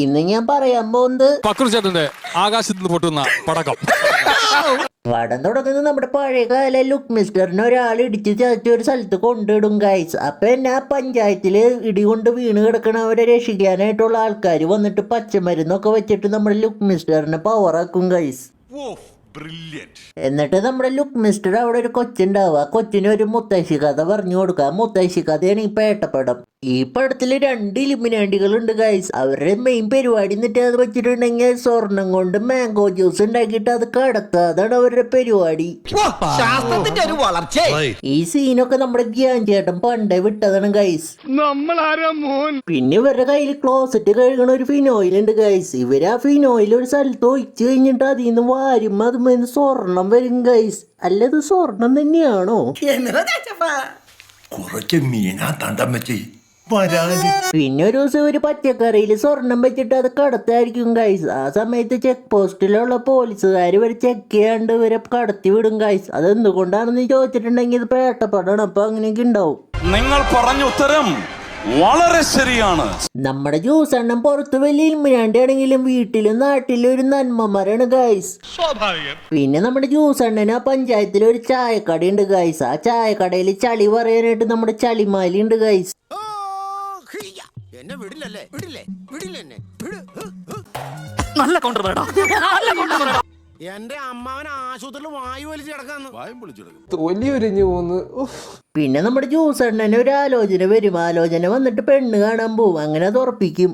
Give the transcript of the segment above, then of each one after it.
ഇന്ന് ഞാൻ പറയാൻ പോകുന്നത് പക്രുചേട്ടന്റെ ആകാശത്ത് നിന്ന് പൊട്ടുന്ന പടക്കം. പടം തുടങ്ങുന്നത് നമ്മുടെ പഴയകാല ലുക്ക് മിസ്റ്ററിനെ ഒരാൾ ഇടിച്ച് ചതച്ച് ഒരു സ്ഥലത്ത് കൊണ്ടിടും ഗൈസ്. അപ്പൊ എന്നെ ആ പഞ്ചായത്തില് ഇടികൊണ്ട് വീണ് കിടക്കണവരെ രക്ഷിക്കാനായിട്ടുള്ള ആൾക്കാർ വന്നിട്ട് പച്ചമരുന്നൊക്കെ വെച്ചിട്ട് നമ്മുടെ ലുക്ക് മിസ്റ്ററിനെ പവറാക്കും ഗൈസ്. എന്നിട്ട് നമ്മുടെ ലുക്ക് മിസ്റ്റർ അവിടെ ഒരു കൊച്ചുണ്ടാവുക, ആ കൊച്ചിന് ഒരു മുത്തശ്ശി കഥ പറഞ്ഞു കൊടുക്കുക. മുത്തശ്ശി കഥയാണ് ഈ പേട്ടപ്പടം. ഈ പടത്തില് 2 ഇലുമിനാണ്ടികൾ ഉണ്ട് ഗൈസ്. അവരുടെ മെയിൻ പരിപാടി എന്നിട്ട് അത് വെച്ചിട്ടുണ്ടെങ്കിൽ സ്വർണം കൊണ്ട് മാംഗോ ജ്യൂസ് ഉണ്ടാക്കിയിട്ട് അത് കടക്കുക, അതാണ് അവരുടെ പരിപാടി. ഈ സീനൊക്കെ നമ്മുടെ ഗ്യാൻ ചേട്ടൻ പണ്ടേ വിട്ടതാണ് ഗൈസ്. പിന്നെ ഇവരുടെ കയ്യിൽ ക്ലോസറ്റ് കഴുകണ ഒരു ഫിനോയിൽ ഉണ്ട് ഗൈസ്. ഇവര് ആ ഫിനോയിൽ ഒരു സ്ഥലത്ത് ഒഴിച്ചു കഴിഞ്ഞിട്ട് അതിൽ നിന്ന് വാരും അതുമെന്ന് സ്വർണം വരും ഗൈസ്. അല്ലത് സ്വർണം തന്നെയാണോ? പിന്നെ ഒരു ദിവസം ഒരു പച്ചക്കറിയിൽ സ്വർണം വെച്ചിട്ട് അത് കടത്തായിരിക്കും ഗൈസ്. ആ സമയത്ത് ചെക്ക് പോസ്റ്റിലുള്ള പോലീസുകാർ ഇവരെ ചെക്ക് ചെയ്യാണ്ട് ഇവരെ കടത്തി വിടും ഗൈസ്. അത് എന്തുകൊണ്ടാണെന്ന് ചോദിച്ചിട്ടുണ്ടെങ്കിൽ ഇത് പേട്ടപ്പടാണ്. അപ്പൊ അങ്ങനെയൊക്കെ ഉണ്ടാവും. നിങ്ങൾ പറഞ്ഞ ഉത്തരം വളരെ ശരിയാണ്. നമ്മുടെ ജ്യൂസ് എണ്ണം പുറത്ത് വലിയ ഇൽമിനാണ്ടാണെങ്കിലും വീട്ടിലും നാട്ടിലും ഒരു നന്മമാരാണ് ഗൈസ്. പിന്നെ നമ്മുടെ ജ്യൂസ് എണ്ണന് ആ പഞ്ചായത്തിൽ ഒരു ചായക്കട ഉണ്ട് ഗൈസ്. ആ ചായക്കടയിൽ ചളി പറയാനായിട്ട് നമ്മുടെ ചളിമാലി ഉണ്ട് ഗൈസ്. എന്റെ അമ്മാവൻ ആശുപത്രിയിൽ വായു വലിച്ചു കിടക്കാന്ന്. പിന്നെ നമ്മുടെ ജ്യൂസ് എണ്ണന് ഒരു ആലോചന വരും. ആലോചന വന്നിട്ട് പെണ്ണ് കാണാൻ പോവും. അങ്ങനെ അത് ഉറപ്പിക്കും.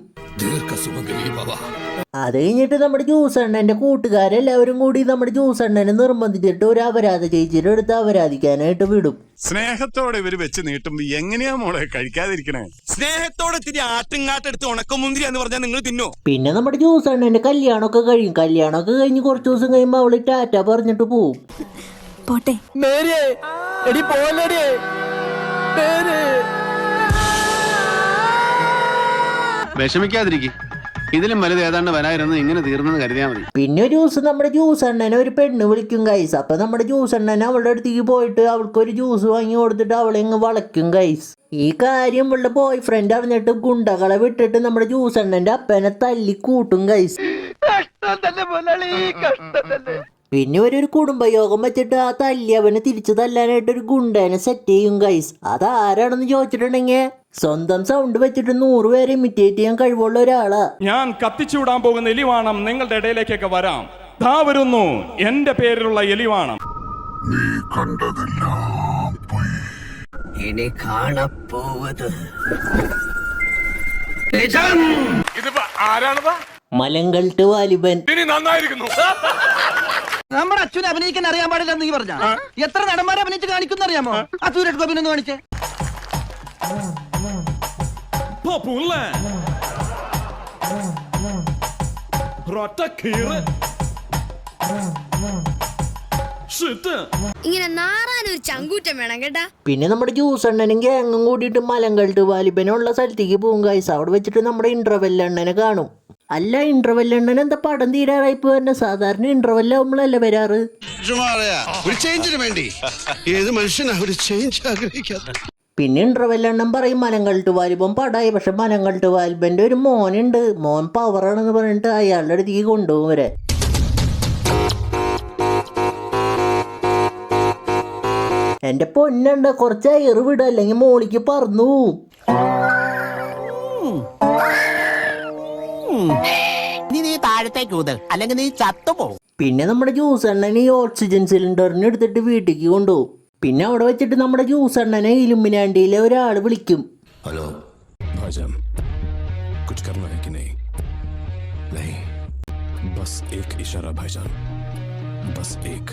അത് കഴിഞ്ഞിട്ട് നമ്മുടെ ജ്യൂസ് എണ്ണന്റെ കൂട്ടുകാരെല്ലാവരും കൂടി നമ്മുടെ ജ്യൂസ് എണ്ണനെ നിർബന്ധിച്ചിട്ട് ഒരു അപരാധ ചേച്ചിയുടെ അടുത്ത് അപരാധിക്കാനായിട്ട് വിടും. സ്നേഹത്തോടെ ഇവര് വെച്ച് നീട്ടുമ്പോ എങ്ങനെയാ മോളെ കഴിക്കാതിരിക്കണേ? സ്നേഹത്തോടെ തിരി ആട്ടുങ്ങാട്ടെടുത്ത് ഉണക്കമുന്തിരി എന്ന് പറഞ്ഞാൽ നിങ്ങൾ തിന്നോ? പിന്നെ നമ്മുടെ ജ്യൂസ് എണ്ണന്റെ കല്യാണമൊക്കെ കഴിയും. കല്യാണമൊക്കെ കഴിഞ്ഞ് കുറച്ചു ദിവസം കഴിയുമ്പോ അവള് ടാറ്റ പറഞ്ഞിട്ട് പോവും. വിഷമിക്കാതിരിക്കും, ഇതിലും വലുത് ഏതാണ്ട് വരായിരുന്നു. ഇങ്ങനെ തീർന്നെന്ന് കരുതിയാൽ മതി. പിന്നെ ഒരു ദിവസം നമ്മുടെ ജ്യൂസ് എണ്ണനെ ഒരു പെണ്ണ് വിളിക്കും ഗൈസ്. അപ്പൊ നമ്മുടെ ജ്യൂസ് എണ്ണനെ അവളുടെ അടുത്തേക്ക് പോയിട്ട് അവൾക്ക് ഒരു ജ്യൂസ് വാങ്ങി കൊടുത്തിട്ട് അവളെ ഇങ്ങ് വളയ്ക്കും ഗൈസ്. ഈ കാര്യം അവളുടെ ബോയ് ഫ്രണ്ട് അറിഞ്ഞിട്ട് ഗുണ്ടകളെ വിട്ടിട്ട് നമ്മുടെ ജ്യൂസ് എണ്ണന്റെ അപ്പനെ തല്ലി കൂട്ടും ഗൈസ്. പിന്നെ ഒരു കുടുംബയോഗം വെച്ചിട്ട് ആ തല്ലി അവനെ തിരിച്ചു തല്ലാനായിട്ട് ഒരു ഗുണ്ടേനെ സെറ്റ് ചെയ്യും ഗൈസ്. അതാരാണെന്ന് ചോദിച്ചിട്ടുണ്ടെങ്കിൽ സ്വന്തം സൗണ്ട് വെച്ചിട്ട് 100 പേരെ ഇമിറ്റേറ്റ് ചെയ്യാൻ കഴിവുള്ള ഒരാളാ. ഞാൻ കത്തിച്ചുവിടാൻ പോകുന്ന എലിവാണം നിങ്ങളുടെ ഇടയിലേക്കൊക്കെ വരാം. ദാ വരുന്നു എന്റെ പേരിലുള്ള എലിവാണം. നീ കണ്ടതെല്ലാം ഇനി കാണപ്പോവത് മലങ്കൾട്ട് വാലിബൻ. നന്നായിരിക്കുന്നു. നമ്മുടെ അച്ഛനെ അഭിനയിക്കാൻ അറിയാൻ പാടില്ല നീ പറഞ്ഞ എത്ര നടന്മാരെ അഭിനയിച്ച് കാണിക്കുന്ന അറിയാമോ? ആ സുരേഷ് ഗോപിനെ ഒന്ന് കാണിച്ചേ. ഇങ്ങനെ നാറാനൊരു ചങ്കൂറ്റം വേണം കേട്ടാ. പിന്നെ നമ്മുടെ ജ്യൂസ് എണ്ണനും ഗ്യാങ്ങും കൂടിയിട്ട് മലങ്കൾട്ട് വാലിബനുള്ള സ്ഥലത്തേക്ക് പോകും ഗൈസ്. അവിടെ വെച്ചിട്ട് നമ്മുടെ ഇന്റർവെൽ എണ്ണനെ കാണും. അല്ല, ഇന്റർവെൽ എണ്ണൻ എന്താ പടം തീരാറായിപ്പോ തന്നെ? സാധാരണ ഇന്റർവെൽ ആവുമ്പോഴല്ലേ വരാറ്. പിന്നെ ഇന്റർവെൽ എണ്ണം പറയും മലങ്കൾട്ട് വാലിബൻ പടായി. പക്ഷെ മലങ്കൾട്ട് വാലിബന്റെ ഒരു മോനുണ്ട്, മോൻ പവറാണെന്ന് പറഞ്ഞിട്ട് അയാളുടെ അടുത്തേക്ക് കൊണ്ടുപോകും വരെ. എന്റെ പൊന്നുണ്ട്, കുറച്ച് എയർ വിട, അല്ലെങ്കിൽ മോളിക്ക് പറന്നു. അല്ലെങ്കിൽ നീ ചത്തുപോകും. പിന്നെ നമ്മുടെ ജ്യൂസ് എണ്ണനെ ഈ ഓക്സിജൻ സിലിണ്ടറിന് എടുത്തിട്ട് വീട്ടിലേക്ക് കൊണ്ടുപോകും. പിന്നെ അവിടെ വെച്ചിട്ട് നമ്മുടെ ജ്യൂസ് എണ്ണനെ ഇലുമിനാണ്ടിയിലെ ഒരാൾ വിളിക്കും. ഹലോ भाईजान कुछ करना है कि नहीं? नहीं, बस एक इशारा भाईजान, बस एक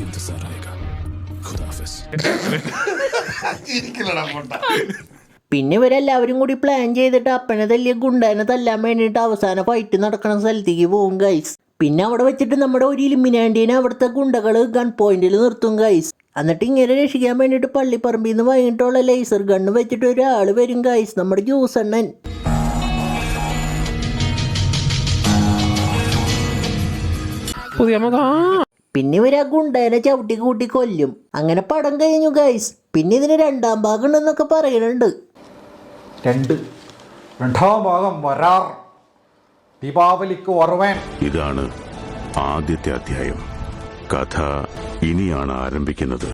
इंतजार आएगा. खुदा हाफिज. പിന്നെ ഇവരെല്ലാവരും കൂടി പ്ലാൻ ചെയ്തിട്ട് അപ്പനെ തല്ലിയ ഗുണ്ടനെ തല്ലാൻ വേണ്ടിയിട്ട് അവസാന ഫൈറ്റ് നടക്കുന്ന സ്ഥലത്തേക്ക് പോകും ഗൈസ്. പിന്നെ അവിടെ വെച്ചിട്ട് നമ്മുടെ ഒരു ഇലുമിനാണ്ടിനെ അവിടുത്തെ ഗുണ്ടകൾ ഗൺ പോയിന്റിൽ നിർത്തും ഗൈസ്. എന്നിട്ട് ഇങ്ങനെ രക്ഷിക്കാൻ വേണ്ടിയിട്ട് പള്ളിപ്പറമ്പിൽ നിന്ന് വാങ്ങിയിട്ടുള്ള ലേസർ ഗണ്ണ് വെച്ചിട്ട് ഒരാൾ വരും ഗൈസ്, നമ്മുടെ ജ്യൂസ് എണ്ണൻ. പിന്നെ ഇവർ ആ ഗുണ്ടേനെ ചവിട്ടി കൂട്ടി കൊല്ലും. അങ്ങനെ പടം കഴിഞ്ഞു ഗൈസ്. പിന്നെ ഇതിന് 2ാം ഭാഗം ഉണ്ടെന്നൊക്കെ പറയുന്നുണ്ട്. രണ്ടാം ഭാഗം വരാർ. ദീപാവലിക്ക് ഓർവേൻ. ഇതാണ് ആദ്യത്തെ അധ്യായം. കഥ ഇനിയാണ് ആരംഭിക്കുന്നത്.